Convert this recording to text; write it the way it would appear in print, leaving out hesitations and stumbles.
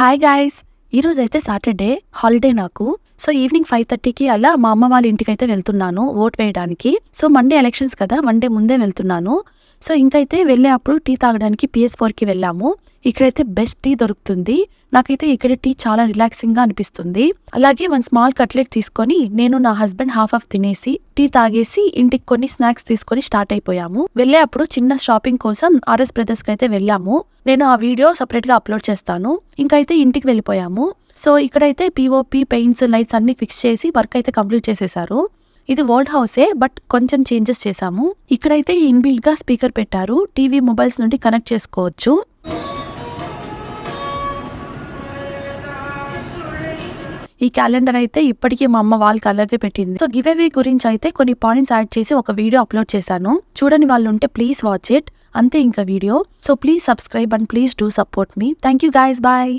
Hi guys, ఈరోజైతే Saturday holiday నాకు. So evening 5:30కి అలా మా అమ్మ వాళ్ళ ఇంటికైతే వెళ్తున్నాను ఓట్ వేయడానికి. సో మండే ఎలక్షన్స్ కదా, మండే ముందే వెళ్తున్నాను. సో ఇంకైతే వెళ్ళే అప్పుడు టీ తాగడానికి PS4కి వెళ్ళాము. ఇక్కడైతే బెస్ట్ టీ దొరుకుతుంది. నాకైతే ఇక్కడ టీ చాలా రిలాక్సింగ్ గా అనిపిస్తుంది. అలాగే 1 స్మాల్ కట్లెట్ తీసుకొని నేను నా హస్బెండ్ హాఫ్ తినేసి టీ తాగేసి ఇంటికి కొన్ని స్నాక్స్ తీసుకొని స్టార్ట్ అయిపోయాము. వెళ్ళే అప్పుడు చిన్న షాపింగ్ కోసం RS బ్రదర్స్ కి అయితే వెళ్ళాము. నేను ఆ వీడియో సెపరేట్ గా అప్లోడ్ చేస్తాను. ఇంకైతే ఇంటికి వెళ్ళిపోయాము. సో ఇక్కడైతే POP పెయింట్స్ లైట్స్ అన్ని ఫిక్స్ చేసి వర్క్ అయితే కంప్లీట్ చేసేసారు. ఇది ఓల్డ్ హౌసే, బట్ కొంచెం చేంజెస్ చేశాము. ఇక్కడైతే ఇన్బిల్ట్ గా స్పీకర్ పెట్టారు. టీవీ మొబైల్స్ నుండి కనెక్ట్ చేసుకోవచ్చు. ఈ క్యాలెండర్ అయితే ఇప్పటికీ మా అమ్మ వాళ్ళకి అలాగే పెట్టింది. సో గివ్ అవే గురించి అయితే కొన్ని పాయింట్స్ యాడ్ చేసి ఒక వీడియో అప్లోడ్ చేశాను. చూడని వాళ్ళు ఉంటే ప్లీజ్ వాచ్ ఇట్. అంతే ఇంకా video. So please subscribe and please do support me. Thank you guys, bye.